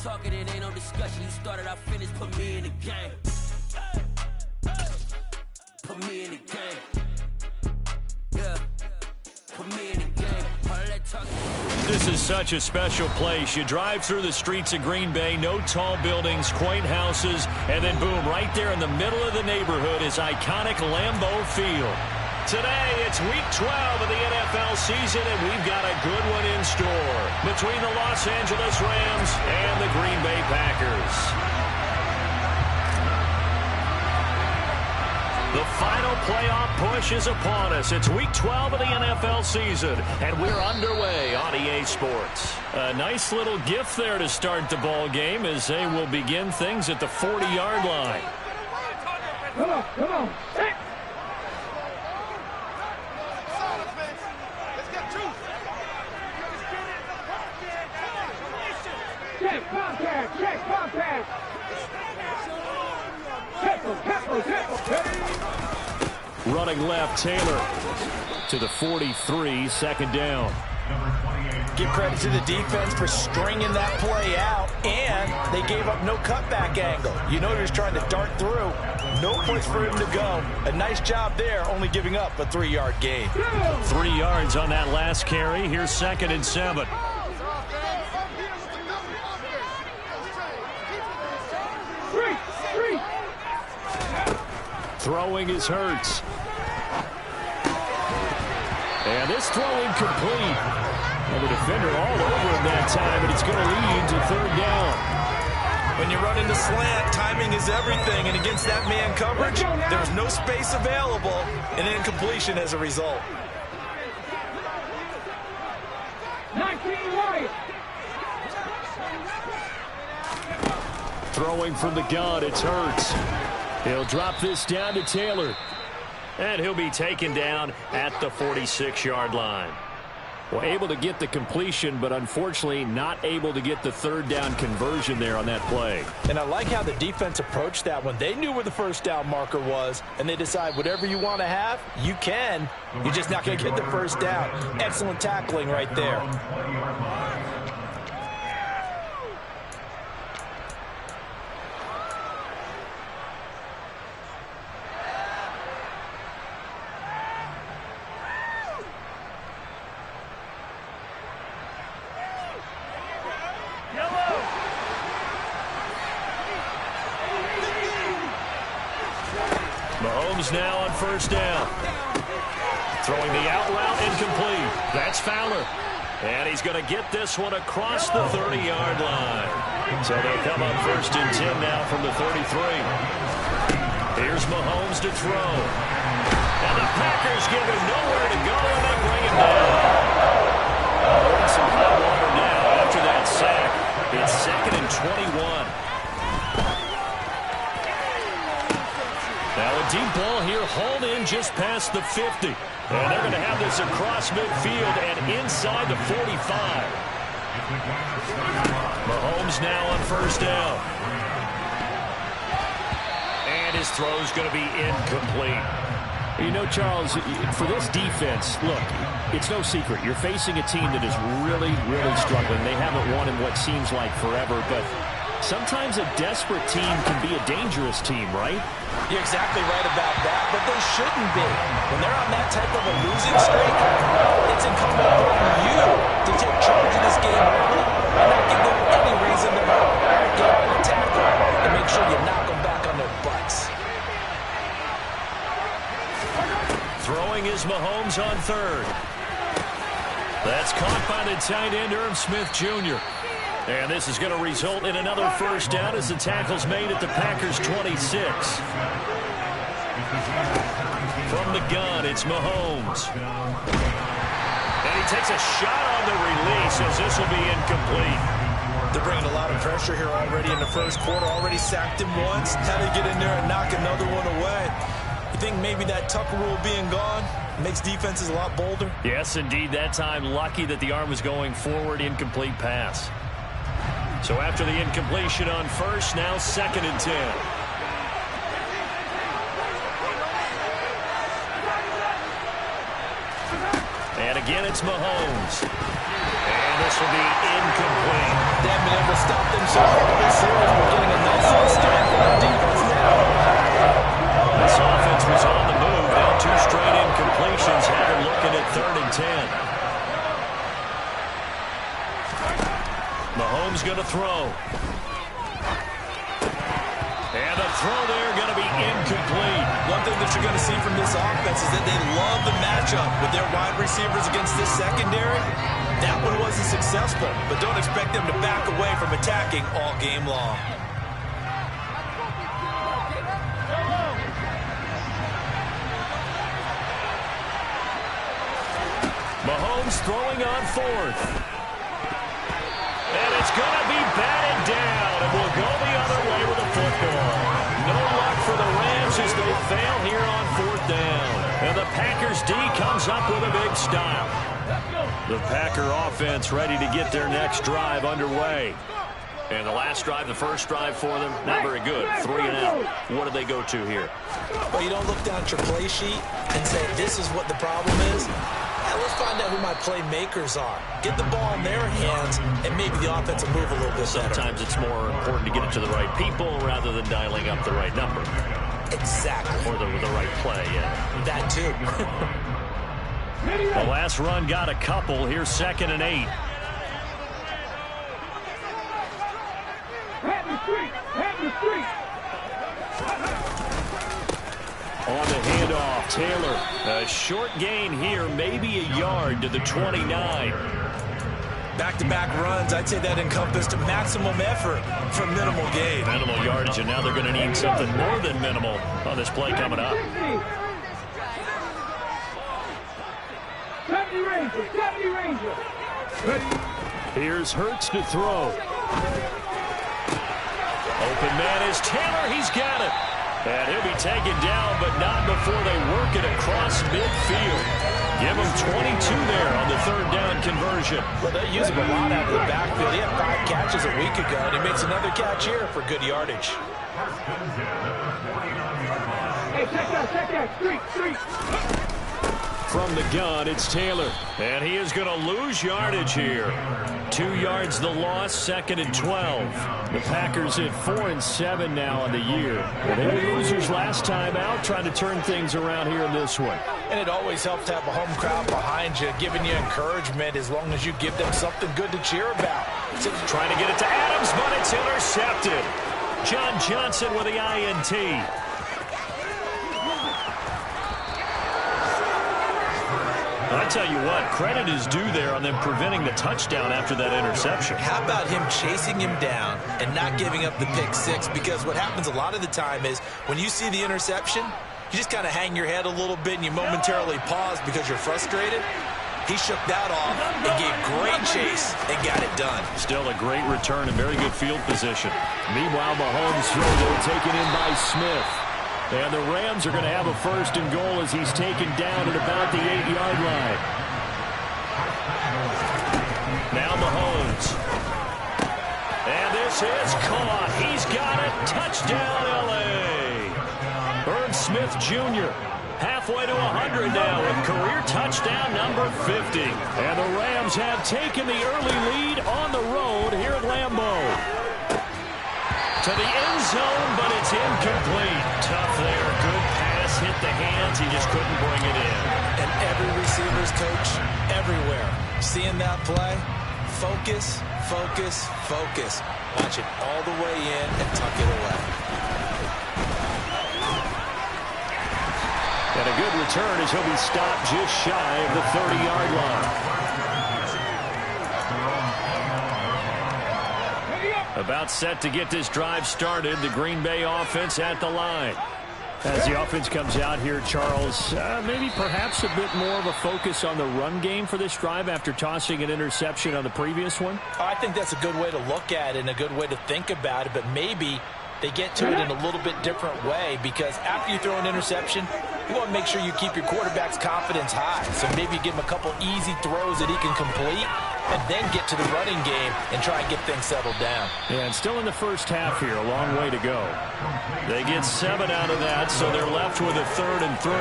talking, it ain't no discussion. You started, I finished, put me in the game. Put me in the game. Yeah. Put me in the game. All that talking. This is such a special place. You drive through the streets of Green Bay, no tall buildings, quaint houses, and then boom, right there in the middle of the neighborhood is iconic Lambeau Field. Today, it's Week 12 of the NFL season, and we've got a good one in store between the Los Angeles Rams and the Green Bay Packers. The final playoff push is upon us. It's Week 12 of the NFL season, and we're underway on EA Sports. A nice little gift there to start the ball game as they will begin things at the 40-yard line. Come on, come on. Hey. Check contact, check contact. Running left, Taylor to the 43, second down. Give credit to the defense for stringing that play out, and they gave up no cutback angle. You know he was trying to dart through. No place for him to go. A nice job there, only giving up a 3-yard gain. 3 yards on that last carry. Here's 2nd and 7. Throwing is Hurts. And this throw incomplete. And the defender all over him that time, and it's going to lead to 3rd down. When you run into slant, timing is everything, and against that man coverage, there's no space available, and incompletion as a result. 19 right. Throwing from the gun, it's Hurts. He'll drop this down to Taylor. And he'll be taken down at the 46-yard line. Well, able to get the completion, but unfortunately not able to get the 3rd down conversion there on that play. And I like how the defense approached that one. They knew where the 1st down marker was, and they decide whatever you want to have, you can. You're just not going to get the 1st down. Excellent tackling right there. Mahomes now on 1st down. Throwing the out route incomplete. That's Fowler. And he's going to get this one across the 30-yard line. So they'll come up 1st and 10 now from the 33. Here's Mahomes to throw. And the Packers give him nowhere to go, and they bring him down. In some hot water now after that sack. It's 2nd and 21. Now a deep ball here, hauled in just past the 50. And they're going to have this across midfield and inside the 45. Mahomes now on 1st down. And his throw's going to be incomplete. You know, Charles, for this defense, look, it's no secret. You're facing a team that is really, really struggling. They haven't won in what seems like forever, but sometimes a desperate team can be a dangerous team, right? You're exactly right about that, but they shouldn't be. When they're on that type of a losing streak, it's incumbent upon you to take charge of this game early and not give them any reason to get on the tackle and make sure you knock them back on their butts. Throwing is Mahomes on 3rd. That's caught by the tight end, Irv Smith Jr. And this is going to result in another 1st down as the tackle's made at the Packers' 26. From the gun, it's Mahomes. And he takes a shot on the release as this will be incomplete. They're bringing a lot of pressure here already in the 1st quarter. Already sacked him once. Had to get in there and knock another one away. You think maybe that Tucker rule being gone makes defenses a lot bolder? Yes, indeed. That time, lucky that the arm was going forward. Incomplete pass. So after the incompletion on 1st, now 2nd and 10. And again, it's Mahomes. And this will be incomplete. They haven't been able to stop them so far. Mahomes going to throw. And the throw there going to be incomplete. One thing that you're going to see from this offense is that they love the matchup with their wide receivers against this secondary. That one wasn't successful, but don't expect them to back away from attacking all game long. Mahomes throwing on fourth. And it's going to be batted down, and we'll go the other way with the football. No luck for the Rams as they fail here on fourth down. And the Packers D comes up with a big stop. The Packer offense ready to get their next drive underway. And the last drive, the first drive for them, not very good. 3 and out. What do they go to here? Well, you don't look down at your play sheet and say, this is what the problem is. Let's find out who my playmakers are. Get the ball in their hands, and maybe the offense will move a little bit better. Sometimes it's more important to get it to the right people rather than dialing up the right number. Exactly. Or the right play, yeah. That too. The last run got a couple. Here's 2nd and 8. On the handoff, Taylor. A short gain here, maybe a yard to the 29. Back-to-back runs, I'd say that encompassed maximum effort for minimal gain. Minimal yardage, and now they're going to need something more than minimal on this play coming up. 70 Ranger. Here's Hurts to throw. Open man is Taylor. He's got it. And he'll be taken down, but not before they work it across midfield. Give him 22 there on the 3rd down conversion. Well, they use him a lot out of the backfield. He had 5 catches a week ago, and he makes another catch here for good yardage. Hey, check that. Street. From the gun, it's Taylor. And he is going to lose yardage here. 2 yards the loss, 2nd and 12. The Packers at 4 and 7 now on the year. They were losers last time out, trying to turn things around here in this one. And it always helps to have a home crowd behind you, giving you encouragement as long as you give them something good to cheer about. So trying to get it to Adams, but it's intercepted. John Johnson with the INT. I tell you what, credit is due there on them preventing the touchdown after that interception. How about him chasing him down and not giving up the pick 6? Because what happens a lot of the time is when you see the interception, you just kind of hang your head a little bit and you momentarily pause because you're frustrated. He shook that off and gave great chase and got it done. Still a great return and very good field position. Meanwhile, Mahomes throw there taken in by Smith. And the Rams are going to have a 1st and goal as he's taken down at about the 8-yard line. Now Mahomes. And this is caught. He's got it. Touchdown, L.A. Herb Smith Jr. halfway to 100 now with career touchdown number 50. And the Rams have taken the early lead on the road here at Lambeau. To the end zone, but it's incomplete. Tough there. Good pass. Hit the hands. He just couldn't bring it in. And every receiver's coach everywhere. Seeing that play, focus. Watch it all the way in and tuck it away. And a good return as he'll be stopped just shy of the 30-yard line. About set to get this drive started. The Green Bay offense at the line. As the offense comes out here, Charles, maybe perhaps a bit more of a focus on the run game for this drive after tossing an interception on the previous one? I think that's a good way to look at it and a good way to think about it, but maybe they get to it in a little bit different way because after you throw an interception, you want to make sure you keep your quarterback's confidence high. So maybe you give him a couple easy throws that he can complete and then get to the running game and try and get things settled down. Yeah, and still in the first half here, a long way to go. They get 7 out of that, so they're left with a 3rd and 3.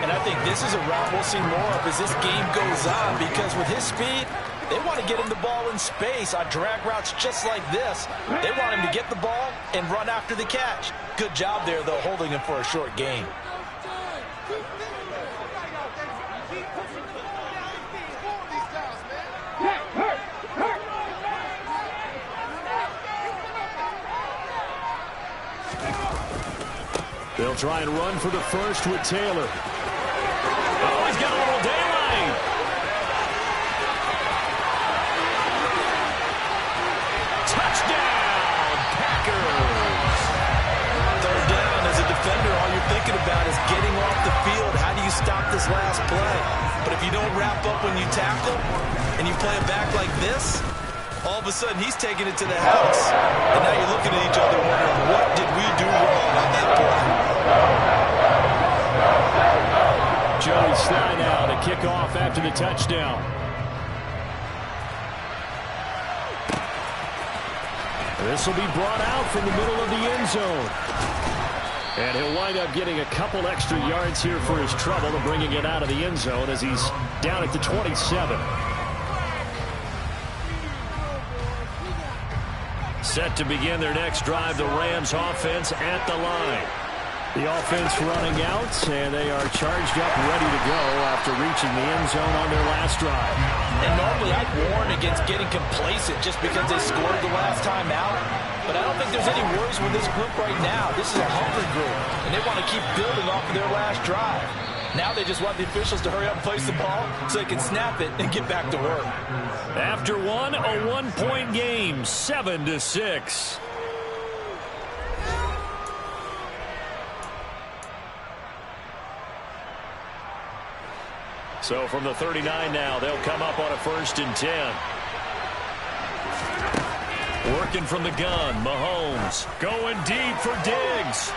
And I think this is a route we'll see more of as this game goes on because with his speed, they want to get him the ball in space on drag routes just like this. They want him to get the ball and run after the catch. Good job there, though, holding him for a short gain. They'll try and run for the first with Taylor. Oh, he's got a little daylight. Touchdown, Packers. Third down, as a defender, all you're thinking about is getting off the field. How do you stop this last play? But if you don't wrap up when you tackle and you play it back like this, all of a sudden he's taking it to the house. And now you're looking at each other wondering, what did we do wrong on that play? Joey Sly now to kick off after the touchdown. This will be brought out from the middle of the end zone. And he'll wind up getting a couple extra yards here for his trouble and bringing it out of the end zone as he's down at the 27. Set to begin their next drive, the Rams offense at the line. The offense running out, and they are charged up, ready to go after reaching the end zone on their last drive. And normally I'd warn against getting complacent just because they scored the last time out. But I don't think there's any worries with this group right now. This is a hungry group, and they want to keep building off of their last drive. Now they just want the officials to hurry up and place the ball so they can snap it and get back to work. After one, a one-point game, 7-6. So from the 39 now, they'll come up on a 1st and 10. Working from the gun, Mahomes going deep for Diggs.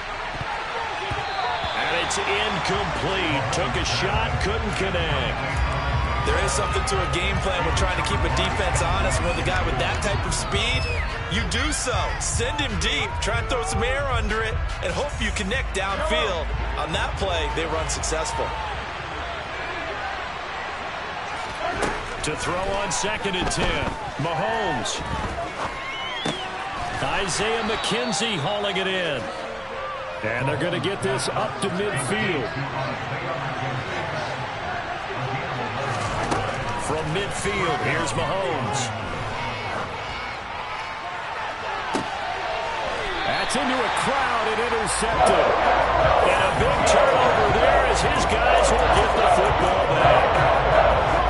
And it's incomplete. Took a shot, couldn't connect. There is something to a game plan with trying to keep a defense honest. With a guy with that type of speed, you do so. Send him deep, try and throw some air under it, and hope you connect downfield. On that play, they run successful. To throw on 2nd and 10, Mahomes. Isaiah McKenzie hauling it in. And they're going to get this up to midfield. From midfield, here's Mahomes. That's into a crowd and intercepted. And a big turnover there as his guys will get the football back.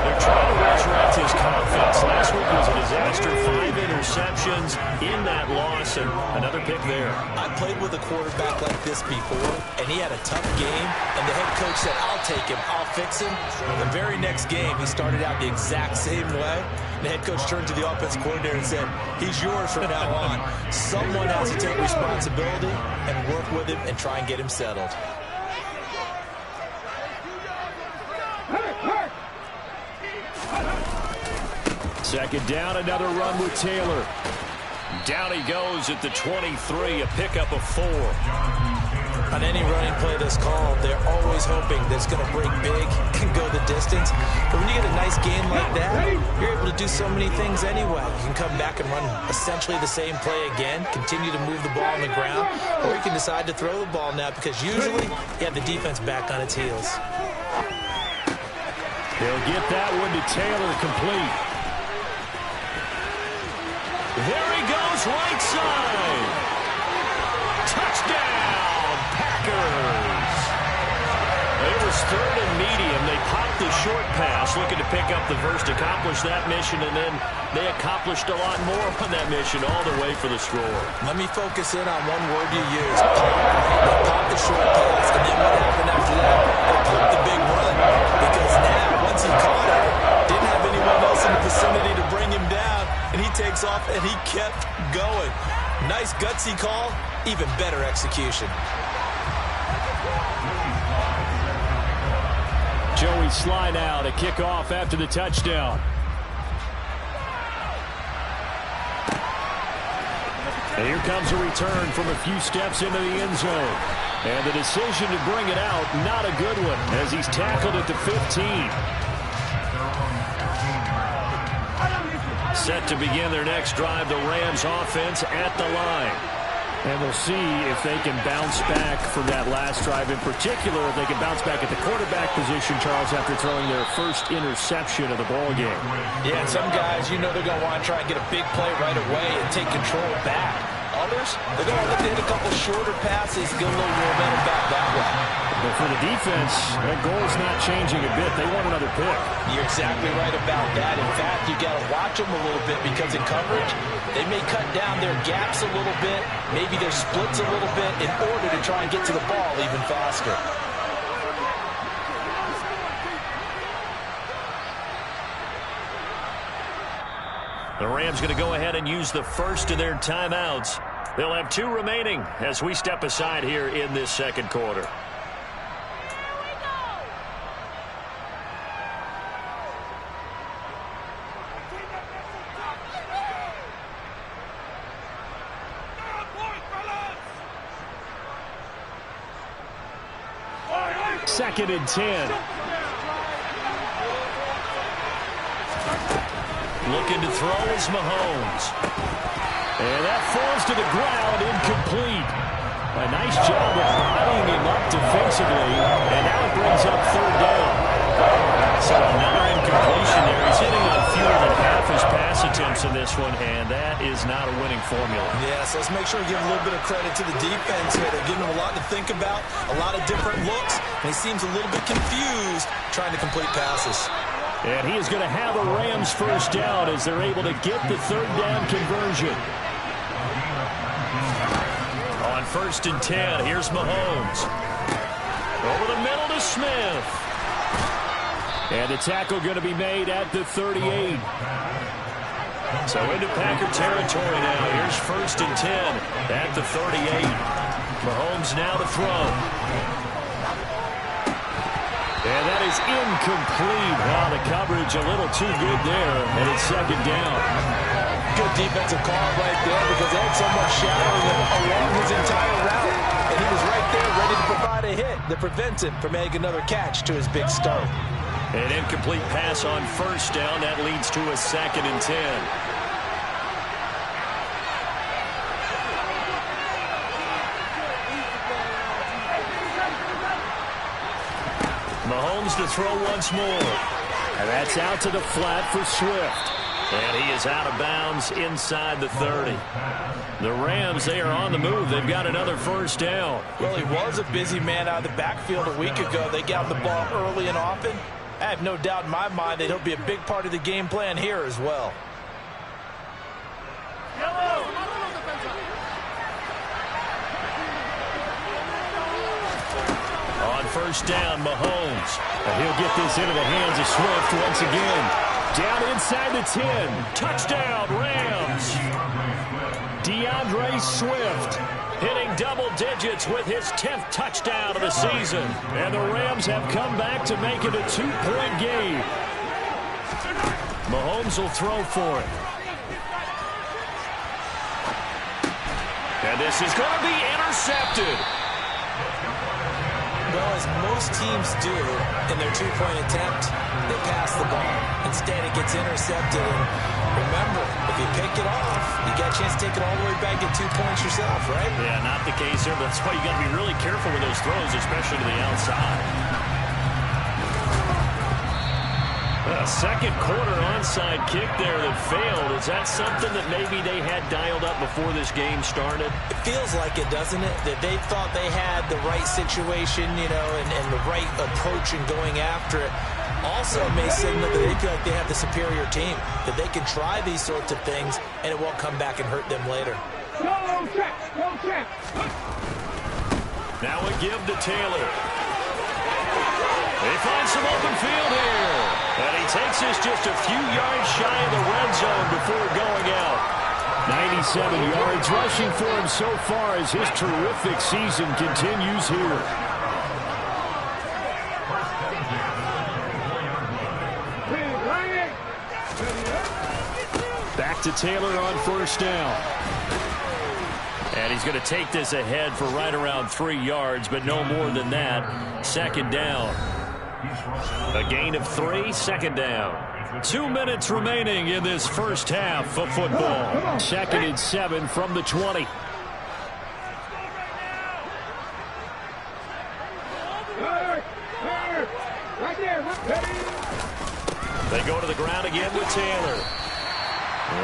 They're trying to resurrect his confidence. Last week was a disaster. 5 interceptions in that loss, and another pick there. I played with a quarterback like this before, and he had a tough game, and the head coach said, I'll take him, I'll fix him. The very next game, he started out the exact same way. The head coach turned to the offensive coordinator and said, he's yours from now on. Someone has to take responsibility and work with him and try and get him settled. Second down, another run with Taylor. Down he goes at the 23, a pickup of 4. On any running play that's called, they're always hoping that it's going to break big and go the distance. But when you get a nice game like that, you're able to do so many things anyway. You can come back and run essentially the same play again, continue to move the ball on the ground, or you can decide to throw the ball now because usually you have the defense back on its heels. He'll get that one to Taylor, complete. There he goes, right side. Touchdown, Packers. It was 3rd and medium. They popped the short pass, looking to pick up the first, accomplish that mission, and then they accomplished a lot more on that mission all the way for the score. Let me focus in on one word you used, pop. They popped the short pass, and then what happened after that? They popped the big run, because now, once he caught it, didn't have anyone else in the vicinity to bring him down, and he takes off, and he kept going. Nice gutsy call, even better execution. Joey Sly now to kick off after the touchdown. And here comes a return from a few steps into the end zone. And the decision to bring it out, not a good one, as he's tackled at the 15. Set to begin their next drive, the Rams offense at the line. And we'll see if they can bounce back from that last drive. In particular, if they can bounce back at the quarterback position, Charles, after throwing their first interception of the ball game. Yeah, and some guys, you know they're going to want to try and get a big play right away and take control back. Others, they're going to look to hit a couple shorter passes, get a little momentum back that way. But for the defense, that goal's not changing a bit. They want another pick. You're exactly right about that. In fact, you got to watch them a little bit because in coverage, they may cut down their gaps a little bit, maybe their splits a little bit in order to try and get to the ball even faster. The Rams going to go ahead and use the first of their timeouts. They'll have 2 remaining as we step aside here in this second quarter. Second and 10. Looking to throw is Mahomes. And that falls to the ground, incomplete. A nice job of bodying him up defensively. And now it brings up third down. So another incompletion there. He's hitting on fewer than half his pass attempts in this one, and that is not a winning formula. Yes, let's make sure we give a little bit of credit to the defense here. They're giving him a lot to think about, a lot of different looks, and he seems a little bit confused trying to complete passes. And he is going to have a Rams first down as they're able to get the third down conversion. On first and 10, here's Mahomes. Over the middle to Smith. And the tackle going to be made at the 38. So into Packer territory now. Here's first and 10 at the 38. Mahomes now to throw. And that is incomplete. Wow, the coverage a little too good there. And it's second down. Good defensive call right there because they had someone shadowing him along his entire route. And he was right there ready to provide a hit that prevents him from making another catch to his big start. An incomplete pass on first down. That leads to a second and 10. Mahomes to throw once more. And that's out to the flat for Swift. And he is out of bounds inside the 30. The Rams, they are on the move. They've got another first down. Well, he was a busy man out of the backfield a week ago. They got the ball early and often. I have no doubt in my mind that he'll be a big part of the game plan here as well. On first down, Mahomes. And he'll get this into the hands of Swift once again. Down inside the 10. Touchdown, Rams. DeAndre Swift hitting double digits with his 10th touchdown of the season. And the Rams have come back to make it a 2-point game. Mahomes will throw for it. And this is going to be intercepted. Well, as most teams do in their 2-point attempt, they pass the ball. Instead, it gets intercepted. And remember, if you pick it off, you got a chance to take it all the way back, get 2 points yourself, right? Yeah, not the case here. That's why you got to be really careful with those throws, especially to the outside. A second quarter onside kick there that failed. Is that something that maybe they had dialed up before this game started? It feels like it, doesn't it? That they thought they had the right situation, you know, and the right approach in going after it. Also may signal that they feel like they have the superior team, that they can try these sorts of things, and it won't come back and hurt them later. No check, no check. Now a give to Taylor. They find some open field here. And he takes this just a few yards shy of the red zone before going out. 97 yards rushing for him so far as his terrific season continues here. Back to Taylor on first down. And he's going to take this ahead for right around 3 yards, but no more than that. Second down. A gain of 3, second down. 2 minutes remaining in this first half of football. Second and 7 from the 20. They go to the ground again with Taylor.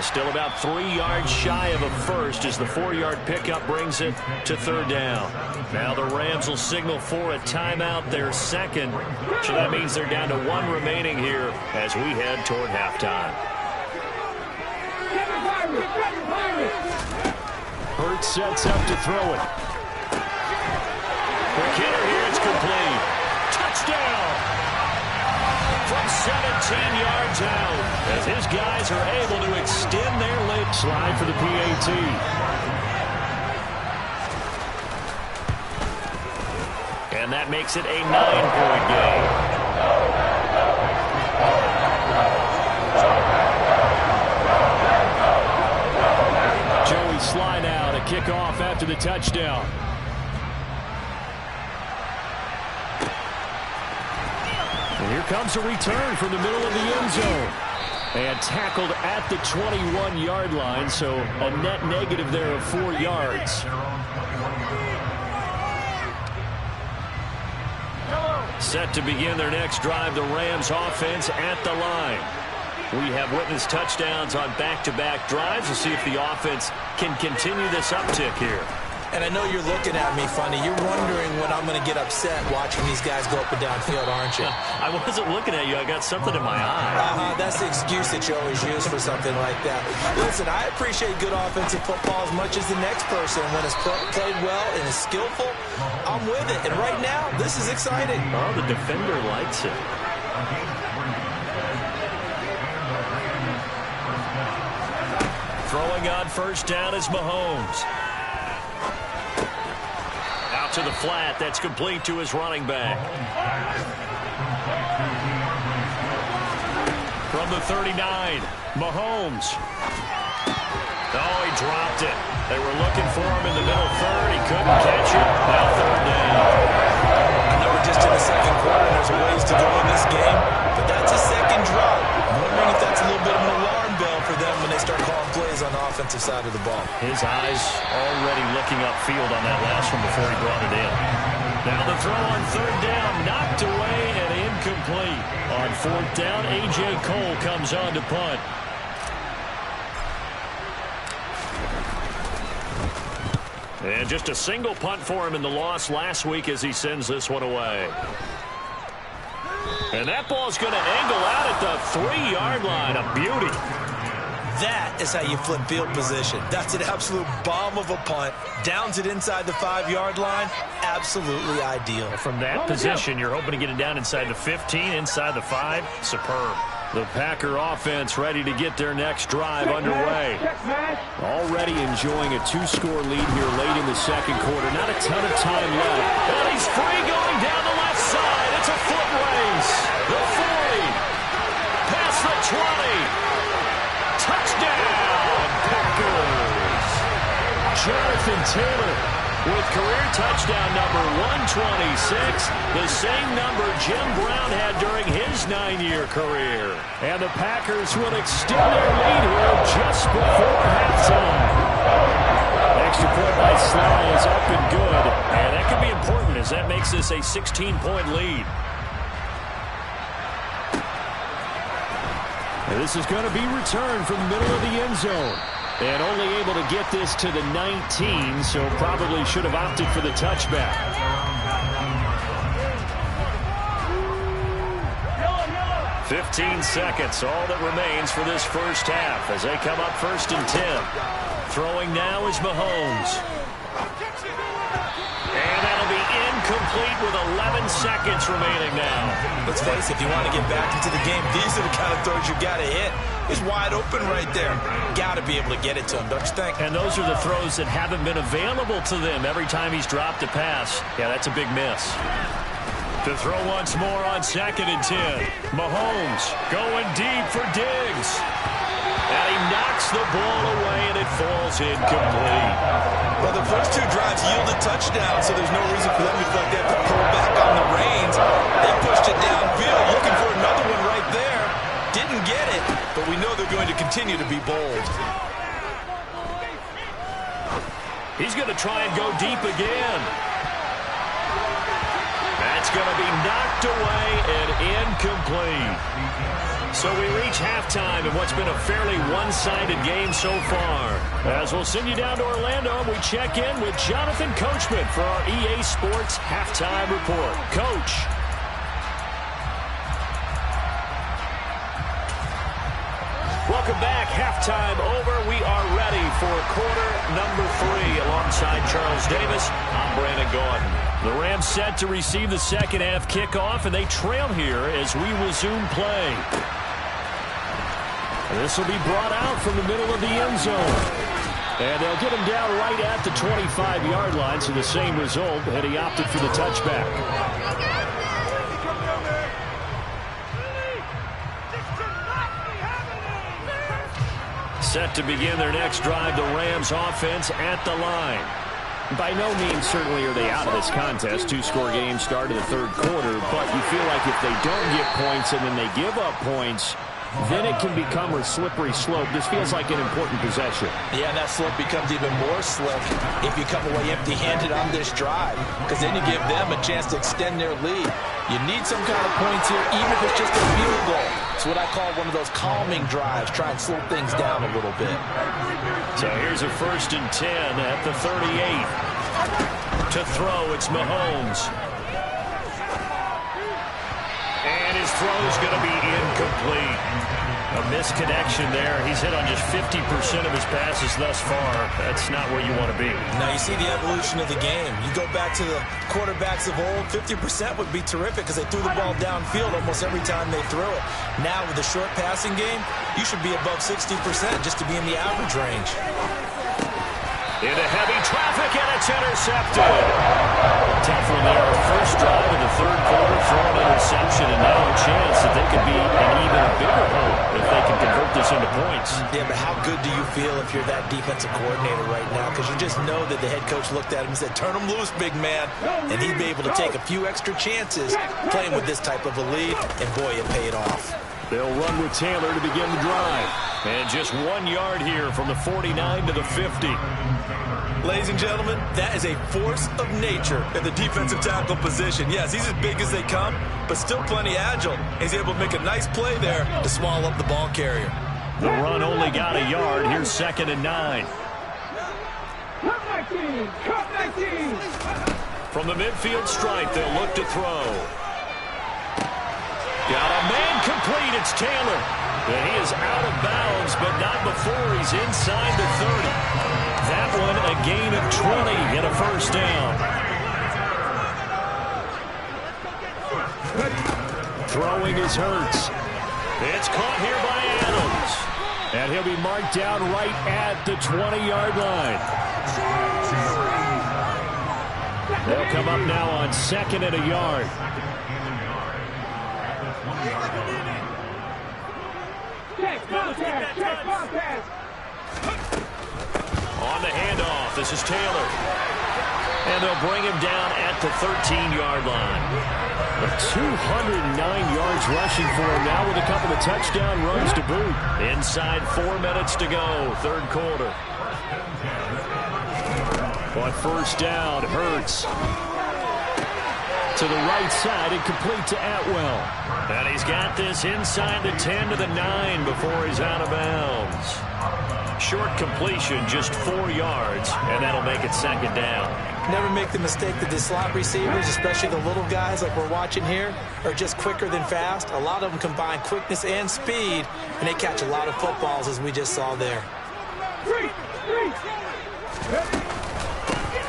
Still about 3 yards shy of a first as the 4-yard pickup brings it to third down. Now the Rams will signal for a timeout, their second. So that means they're down to 1 remaining here as we head toward halftime. Hurts sets up to throw it. Quick hitter here, it's complete. Touchdown! From 17 yards out, as his guys are able to extend their lead. Slide for the PAT. And that makes it a 9-point game. Joey slide out, a kickoff after the touchdown. And here comes a return from the middle of the end zone. And tackled at the 21-yard line, so a net negative there of 4 yards. Set to begin their next drive, the Rams offense at the line. We have witnessed touchdowns on back-to-back drives. We'll see if the offense can continue this uptick here. And I know you're looking at me funny. You're wondering when I'm going to get upset watching these guys go up and down field, aren't you? I wasn't looking at you. I got something in my eye. That's the excuse that you always use for something like that. Listen, I appreciate good offensive football as much as the next person. When it's played well and is skillful, I'm with it. And right now, this is exciting. Oh, the defender likes it. Throwing on first down is Mahomes. To the flat, that's complete to his running back. From the 39, Mahomes. Oh, he dropped it. They were looking for him in the middle third. He couldn't catch it. Now third down. I know we're just in the second quarter and there's a ways to go in this game, but that's a second drop. I'm wondering if that's a little bit of an alarm bell for them when they start calling plays on the offensive side of the ball. His eyes already looking upfield on that last one before he brought it in. Now the throw on third down, knocked away and incomplete. On fourth down, A.J. Cole comes on to punt. And just a single punt for him in the loss last week as he sends this one away. And that ball's going to angle out at the 3-yard line. A beauty. That is how you flip field position. That's an absolute bomb of a punt. Downs it inside the 5-yard line. Absolutely ideal. From that position, you're hoping to get it down inside the 15, inside the 5. Superb. The Packer offense ready to get their next drive underway. Already enjoying a 2-score lead here late in the second quarter. Not a ton of time left. And he's free going down the left side. It's a foot race. The 40. Past the 20. Touchdown, Packers. Jonathan Taylor with career touchdown number 126, the same number Jim Brown had during his 9-year career. And the Packers will extend their lead here just before halftime. Extra point by Sly is up and good, and that could be important as that makes this a 16-point lead. This is going to be returned from the middle of the end zone. And only able to get this to the 19, so probably should have opted for the touchback. 15 seconds, all that remains for this first half as they come up first and 10. Throwing now is Mahomes. And that'll be incomplete with 11 seconds remaining now. Let's face it, if you want to get back into the game, these are the kind of throws you got to hit. He's wide open right there. Got to be able to get it to him, don't you think? And those are the throws that haven't been available to them every time he's dropped a pass. Yeah, that's a big miss. To throw once more on second and 10. Mahomes going deep for Diggs. And he knocks the ball away, and it falls incomplete. Well, the first 2 drives yielded touchdowns, so there's no reason for them to feel like they have to pull back on the reins. They pushed it downfield, looking for another one right there. Didn't get it, but we know they're going to continue to be bold. He's going to try and go deep again. That's going to be knocked away and incomplete. So we reach halftime in what's been a fairly one-sided game so far. As we'll send you down to Orlando, and we check in with Jonathan Coachman for our EA Sports Halftime Report. Coach. Welcome back. Halftime over. We are ready for quarter number 3 alongside Charles Davis. I'm Brandon Gordon. The Rams set to receive the second half kickoff, and they trail here as we resume play. This will be brought out from the middle of the end zone. And they'll get him down right at the 25-yard line, so the same result, and he opted for the touchback. Set to begin their next drive, the Rams offense at the line. By no means certainly are they out of this contest. 2-score game start of the third quarter, but you feel like if they don't get points and then they give up points, then it can become a slippery slope. This feels like an important possession. Yeah, and that slope becomes even more slick if you come away empty-handed on this drive, because then you give them a chance to extend their lead. You need some kind of points here, even if it's just a field goal. It's what I call one of those calming drives. Try and slow things down a little bit. So here's a 1st and 10 at the 38. To throw, it's Mahomes. And his throw's going to be incomplete. A misconnection there. He's hit on just 50% of his passes thus far. That's not where you want to be. Now you see the evolution of the game. You go back to the quarterbacks of old, 50% would be terrific because they threw the ball downfield almost every time they threw it. Now with the short passing game, you should be above 60% just to be in the average range. Into heavy traffic, and it's intercepted. Tough one there. First drive of the third quarter, throwing interception, and now a chance that they could be in even a bigger hole if they can convert this into points. Yeah, but how good do you feel if you're that defensive coordinator right now? Because you just know that the head coach looked at him and said, turn him loose, big man. And he'd be able to take a few extra chances playing with this type of a lead, and boy, it paid off. They'll run with Taylor to begin the drive. And just 1 yard here from the 49 to the 50. Ladies and gentlemen, that is a force of nature in the defensive tackle position. Yes, he's as big as they come, but still plenty agile. He's able to make a nice play there to swallow up the ball carrier. The run only got a yard. Here's 2nd and 9. From the midfield stripe, they'll look to throw. Got a man complete. It's Taylor. And he is out of bounds, but not before he's inside the 30. That one a gain of 20 and a first down. Throwing is Hurts. It's caught here by Adams. And he'll be marked down right at the 20-yard line. They'll come up now on 2nd and a yard. On the handoff, this is Taylor. And they'll bring him down at the 13-yard line. 209 yards rushing for him now with a couple of touchdown runs to boot. Inside 4 minutes to go, third quarter. On first down, Hurts. To the right side and complete to Atwell. And he's got this inside the 10 to the 9 before he's out of bounds. Short completion, just 4 yards, and that'll make it 2nd down. Never make the mistake that the slot receivers, especially the little guys like we're watching here, are just quicker than fast. A lot of them combine quickness and speed, and they catch a lot of footballs, as we just saw there.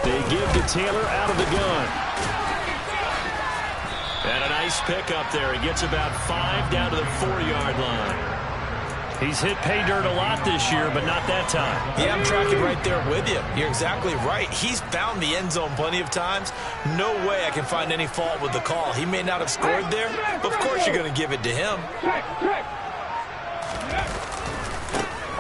They give to Taylor out of the gun. And a nice pickup there. He gets about 5 down to the 4-yard line. He's hit pay dirt a lot this year, but not that time. Yeah, I'm tracking right there with you. You're exactly right. He's found the end zone plenty of times. No way I can find any fault with the call. He may not have scored there, but of course you're going to give it to him.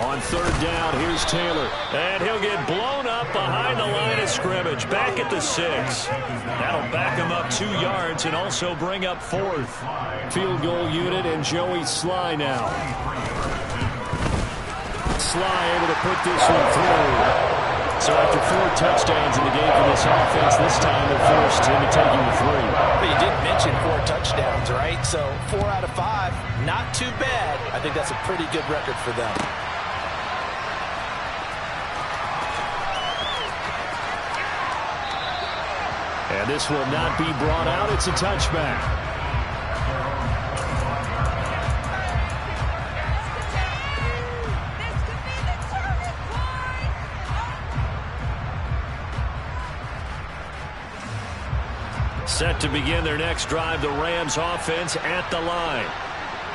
On third down, here's Taylor. And he'll get blown up behind the line of scrimmage. Back at the 6. That'll back him up 2 yards and also bring up 4th. Field goal unit and Joey Sly now. Sly able to put this one through. So after 4 touchdowns in the game for this offense, this time they're forced into taking the 3. But you did mention 4 touchdowns, right? So 4 out of 5, not too bad. I think that's a pretty good record for them. And this will not be brought out. It's a touchback. Set to begin their next drive, the Rams offense at the line.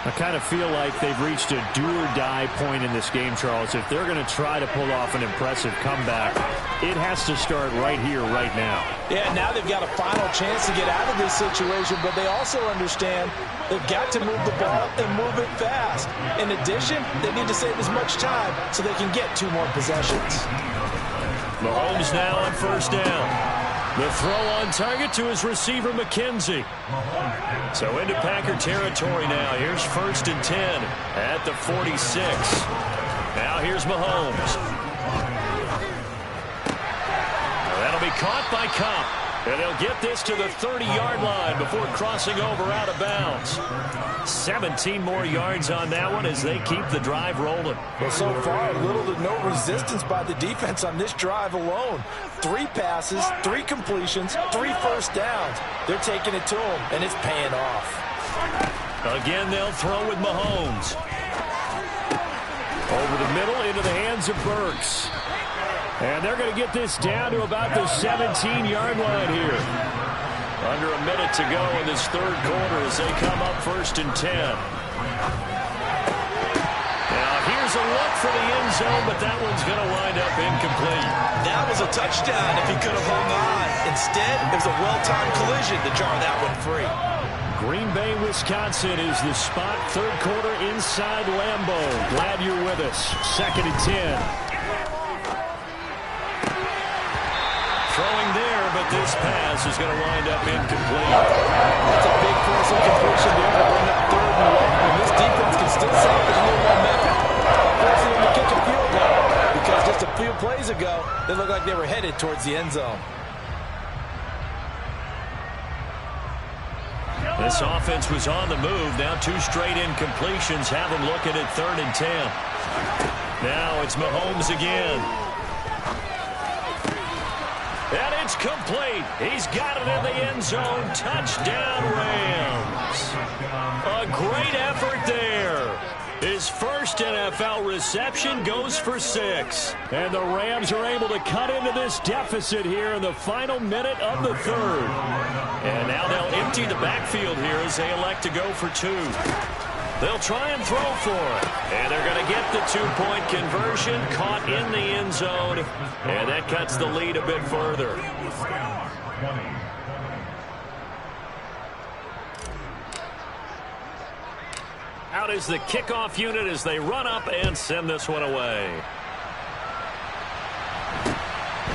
I kind of feel like they've reached a do-or-die point in this game, Charles. If they're going to try to pull off an impressive comeback, it has to start right here, right now. Yeah, now they've got a final chance to get out of this situation, but they also understand they've got to move the ball and move it fast. In addition, they need to save as much time so they can get 2 more possessions. Mahomes now on first down. The throw on target to his receiver, McKenzie. So into Packer territory now. Here's 1st and 10 at the 46. Now here's Mahomes. That'll be caught by Cup. And they'll get this to the 30-yard line before crossing over out of bounds. 17 more yards on that one as they keep the drive rolling. Well, so far, little to no resistance by the defense on this drive alone. 3 passes, 3 completions, 3 first downs. They're taking it to them, and it's paying off. Again, they'll throw with Mahomes. Over the middle into the hands of Burks. And they're going to get this down to about the 17-yard line here. Under a minute to go in this 3rd quarter as they come up 1st and 10. Now here's a look for the end zone, but that one's going to wind up incomplete. That was a touchdown if he could have hung on. Instead, it was a well-timed collision to jar that one free. Green Bay, Wisconsin is the spot. 3rd quarter inside Lambeau. Glad you're with us. 2nd and 10. Throwing there, but this pass is going to wind up incomplete. That's a big force incompletion there to bring up 3rd and 11. And this defense can still salvage a little momentum. Forcing them to kick a field goal because just a few plays ago, they looked like they were headed towards the end zone. This offense was on the move. Now 2 straight incompletions have them looking at 3rd and 10. Now it's Mahomes again. And it's complete. He's got it in the end zone. Touchdown, Rams. A great effort there. His first NFL reception goes for 6. And the Rams are able to cut into this deficit here in the final minute of the 3rd. And now they'll empty the backfield here as they elect to go for 2. They'll try and throw for it. And they're going to get the 2-point conversion, caught in the end zone. And that cuts the lead a bit further. Out is the kickoff unit as they run up and send this one away.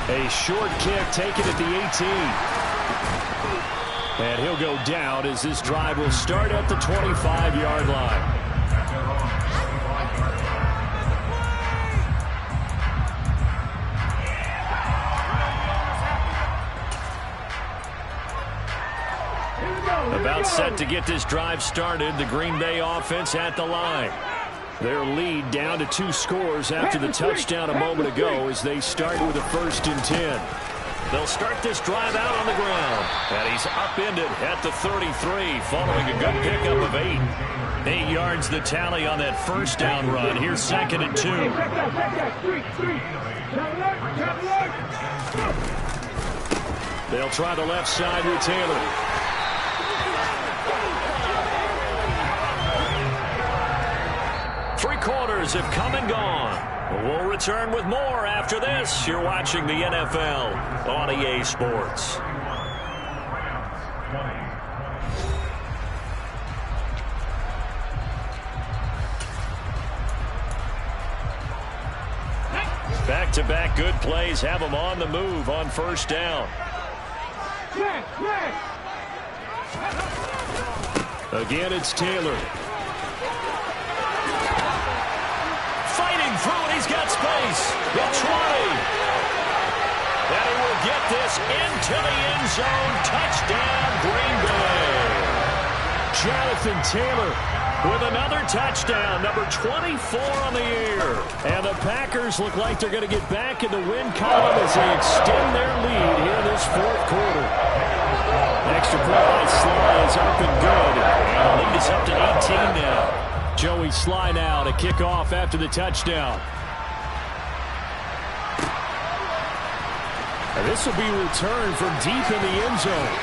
A short kick taken at the 18. And he'll go down as this drive will start at the 25-yard line. About set to get this drive started, the Green Bay offense at the line. Their lead down to 2 scores after the touchdown a moment ago as they start with a 1st and 10. They'll start this drive out on the ground. And he's upended at the 33 following a good pickup of 8. 8 yards the tally on that first down run. Here's 2nd and 2. They'll try the left side with Taylor. Three quarters have come and gone. We'll return with more after this. You're watching the NFL on EA Sports. Back-to-back good plays have them on the move on first down. Again, it's Taylor. Fighting through it, he's got space. The 20. And he will get this into the end zone. Touchdown, Green Bay. Jonathan Taylor with another touchdown, number 24 on the year. And the Packers look like they're going to get back in the win column as they extend their lead here in this fourth quarter. Extra point by Sly is up and good. And the lead is up to 18 now. Joey Sly now to kick off after the touchdown. And this will be returned from deep in the end zone.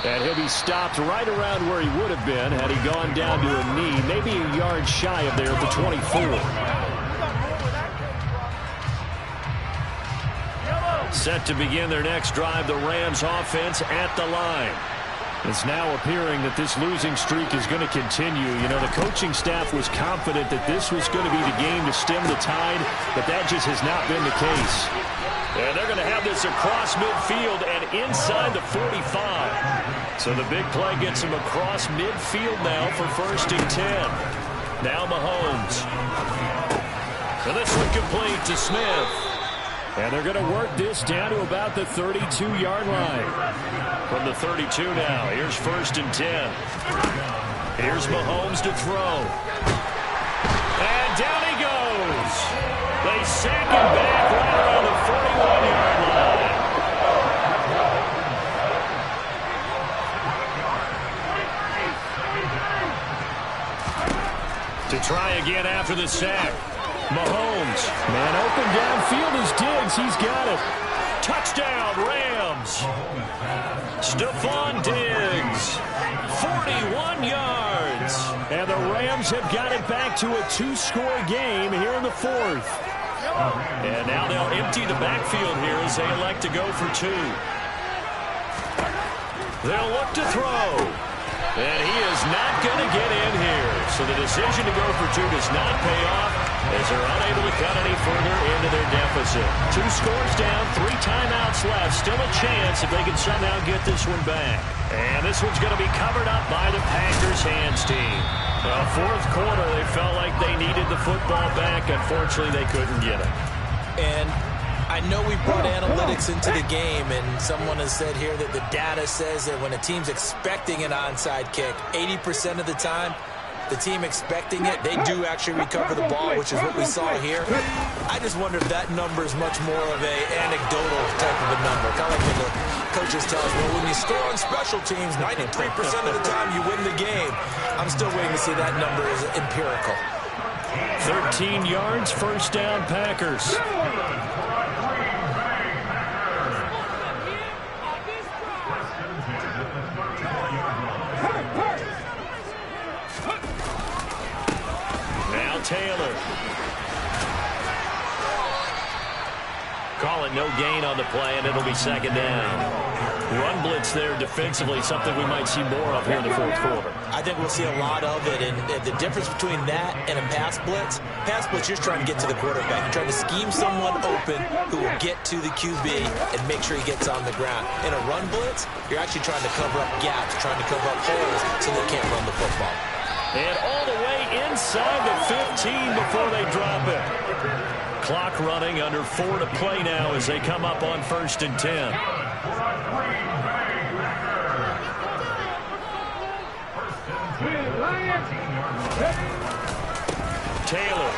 And he'll be stopped right around where he would have been had he gone down to a knee, maybe a yard shy of there at the 24. Set to begin their next drive, the Rams offense at the line. It's now appearing that this losing streak is going to continue. You know, the coaching staff was confident that this was going to be the game to stem the tide, but that just has not been the case. And they're going to have this across midfield and inside the 45. So the big play gets him across midfield now for 1st and 10. Now Mahomes. And this one complete to Smith. And they're going to work this down to about the 32-yard line. From the 32 now, here's 1st and 10. Here's Mahomes to throw. And down he goes. They sack him back right around the 41-yard line. To try again after the sack. Mahomes, man open downfield is Diggs. He's got it. Touchdown, Rams. Stephon Diggs, 41 yards. And the Rams have got it back to a 2-score game here in the fourth. And now they'll empty the backfield here as they elect to go for 2. They'll look to throw. And he is not going to get in here. So the decision to go for 2 does not pay off as they're unable to cut any further into their deficit. 2 scores down, 3 timeouts left. Still a chance if they can somehow get this one back. And this one's going to be covered up by the Packers hands team. Well, fourth quarter, they felt like they needed the football back. Unfortunately, they couldn't get it. And I know we brought analytics into the game, and someone has said here that the data says that when a team's expecting an onside kick, 80% of the time, the team expecting it, they do actually recover the ball, which is what we saw here. I just wonder if that number is much more of an anecdotal type of a number. Kind of like when the coaches tell us, well, when you score on special teams, 93% of the time you win the game. I'm still waiting to see that number is empirical. 13 yards, 1st down, Packers. Taylor. Call it no gain on the play, and it'll be 2nd down. Run blitz there defensively, something we might see more of here in the fourth quarter. I think we'll see a lot of it, and the difference between that and a pass blitz, you're just trying to get to the quarterback. You're trying to scheme someone open who will get to the QB and make sure he gets on the ground. In a run blitz, you're actually trying to cover up gaps, trying to cover up holes so they can't run the football. And all the way inside the 15 before they drop it. Clock running, under 4 to play now as they come up on 1st and 10. Taylor.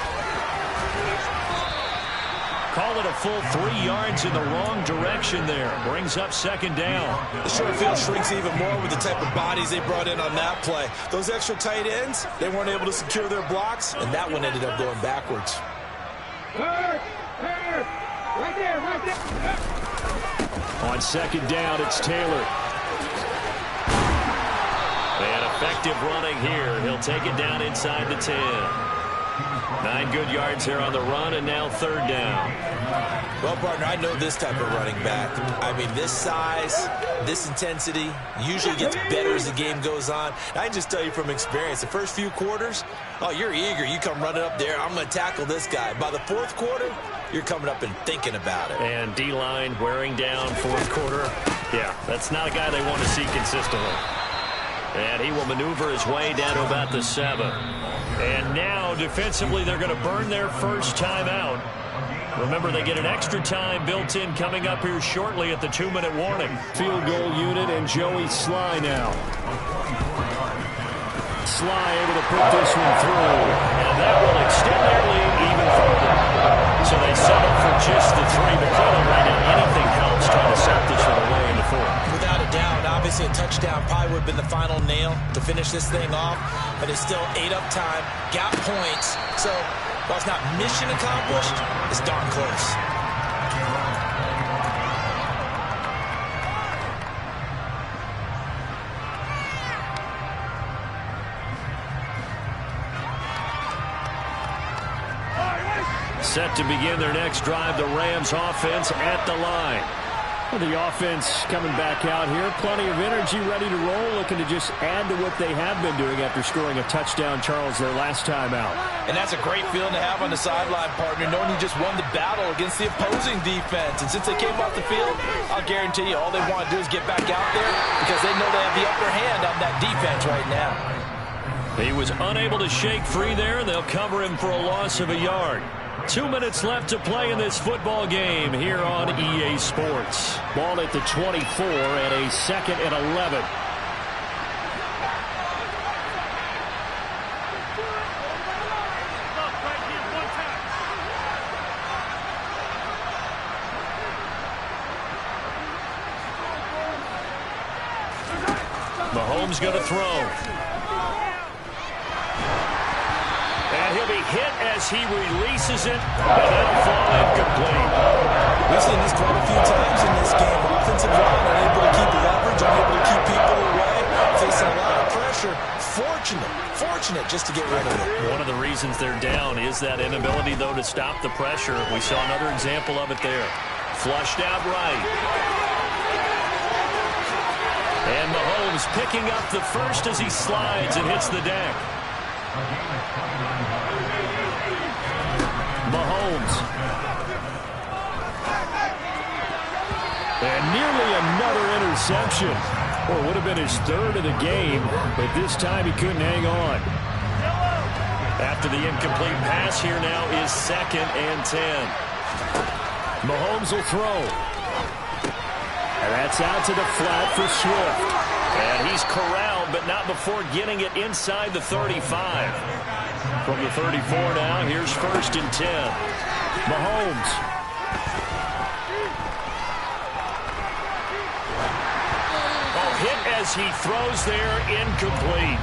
Call it a full 3 yards in the wrong direction there. Brings up 2nd down. The short field shrinks even more with the type of bodies they brought in on that play. Those extra tight ends, they weren't able to secure their blocks, and that one ended up going backwards. Right there. On 2nd down, it's Taylor. And effective running here. He'll take it down inside the 10. 9 good yards here on the run, and now 3rd down. Well, partner, I know this type of running back. I mean, this size, this intensity usually gets better as the game goes on. I can just tell you from experience, the first few quarters, oh, you're eager. You come running up there, I'm going to tackle this guy. By the fourth quarter, you're coming up and thinking about it. And D-line wearing down fourth quarter. Yeah, that's not a guy they want to see consistently. And he will maneuver his way down to about the 7. And now, defensively, they're going to burn their first timeout. Remember, they get an extra time built in coming up here shortly at the 2-minute warning. Field goal unit and Joey Sly now. Sly able to put this one through. And that will extend their lead even further. So they settle for just the 3, but clearly right now anything helps trying to set this one away in the 4th. Without a doubt, obviously a touchdown probably would have been the final nail to finish this thing off, but it's still ate up time, got points. So while it's not mission accomplished, it's darn close. Set to begin their next drive, the Rams offense at the line. Well, the offense coming back out here, plenty of energy, ready to roll, looking to just add to what they have been doing after scoring a touchdown, Charles, their last time out. And that's a great feeling to have on the sideline, partner, knowing you just won the battle against the opposing defense. And since they came off the field, I'll guarantee you all they want to do is get back out there because they know they have the upper hand on that defense right now. He was unable to shake free there. They'll cover him for a loss of a yard. 2 minutes left to play in this football game here on EA Sports. Ball at the 24 and a 2nd and 11. Mahomes going to throw. And he'll be hit as he releases it, and that'll fall incomplete. We've seen this quite a few times in this game. Offensive line unable to keep leverage, unable to keep people away, facing a lot of pressure. Fortunate just to get rid of it. One of the reasons they're down is that inability, though, to stop the pressure. We saw another example of it there. Flushed out right. And Mahomes picking up the first as he slides and hits the deck. Mahomes. And nearly another interception. Well, it would have been his 3rd of the game, but this time he couldn't hang on. After the incomplete pass, here now is 2nd and 10. Mahomes will throw. And that's out to the flat for Swift. And he's corralled, but not before getting it inside the 35. From the 34 now, here's 1st and 10. Mahomes. Oh, hit as he throws there, incomplete.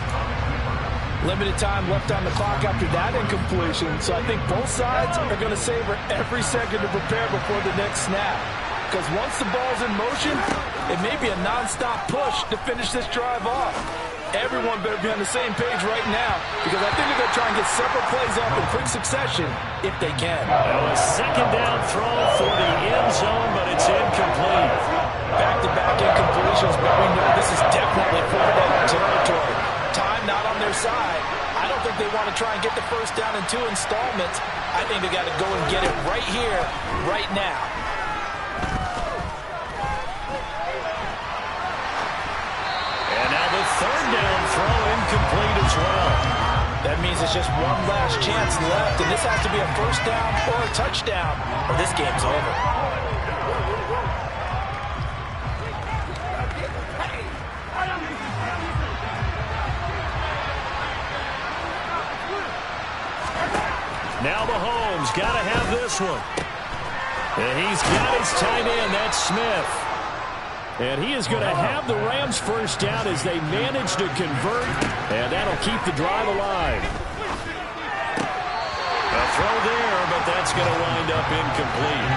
Limited time left on the clock after that incompletion, so I think both sides are going to savor every second to prepare before the next snap. Because once the ball's in motion, it may be a non-stop push to finish this drive off. Everyone better be on the same page right now because I think they're going to try and get several plays off in quick succession if they can. Well, a 2nd down throw for the end zone, but it's incomplete. Back-to-back incompletions, but we know this is definitely 4th down territory. Time not on their side. I don't think they want to try and get the first down in 2 installments. I think they got to go and get it right here, right now. And now the 3rd down throw incomplete as well. That means it's just one last chance left, and this has to be a 1st down or a touchdown, or this game's over. Now Mahomes got to have this one. And he's got his tight end, that's Smith. And he is going to have the Rams 1st down as they manage to convert, and that'll keep the drive alive. A throw there, but that's going to wind up incomplete.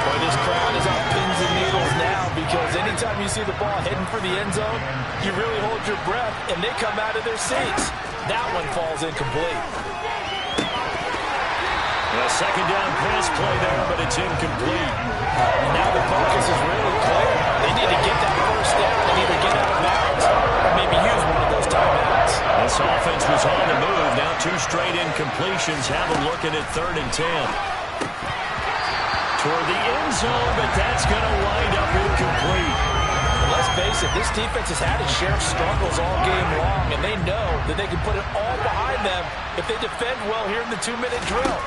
Boy, this crowd is on pins and needles now because anytime you see the ball heading for the end zone, you really hold your breath, and they come out of their seats. That one falls incomplete. A 2nd down pass play there, but it's incomplete. And now the focus is really clear. They need to get that 1st down and either get out of bounds or maybe use one of those timeouts. This offense was on the move. Now 2 straight incompletions have them looking at 3rd and 10. Toward the end zone, but that's going to wind up incomplete. And let's face it, this defense has had its share of struggles all game long, and they know that they can put it all behind them if they defend well here in the 2-minute drill.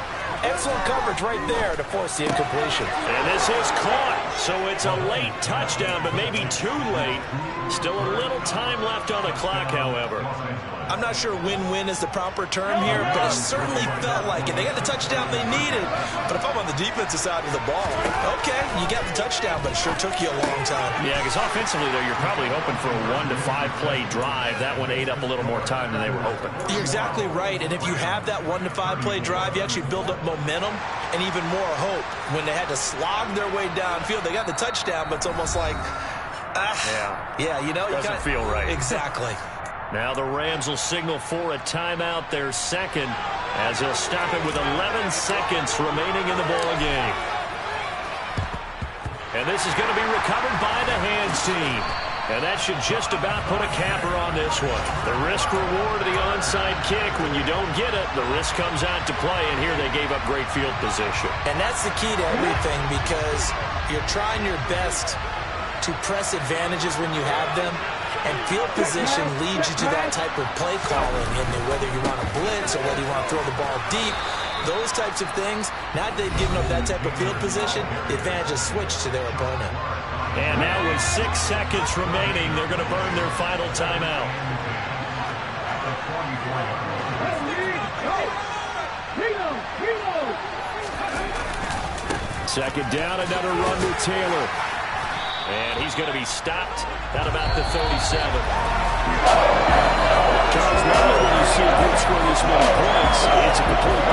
Excellent coverage right there to force the incompletion. And this is caught, so it's a late touchdown, but maybe too late. Still a little time left on the clock, however. I'm not sure win-win is the proper term here, but it certainly felt like it. They got the touchdown they needed, but if I'm on the defensive side of the ball, okay, you got the touchdown, but it sure took you a long time. Yeah, because offensively, though, you're probably hoping for a 1 to 5 play drive. That one ate up a little more time than they were hoping. You're exactly right, and if you have that 1 to 5 play drive, you actually build up momentum and even more hope. When they had to slog their way downfield, they got the touchdown, but it's almost like, yeah, you know, doesn't feel right. Exactly. Now the Rams will signal for a timeout, their second, as they'll stop it with 11 seconds remaining in the ball game. And this is going to be recovered by the hands team. And that should just about put a capper on this one. The risk-reward of the onside kick, when you don't get it, the risk comes out to play, and here they gave up great field position. And that's the key to everything, because you're trying your best to press advantages when you have them, and field position leads you to that type of play calling, and whether you want to blitz or whether you want to throw the ball deep, those types of things. Now that they've given up that type of field position, the advantage is switched to their opponent. And now with 6 seconds remaining, they're going to burn their final timeout. Second down, another run with Taylor. And he's going to be stopped at about the 37. Charles, normally when you see a group score this many points, it's a complete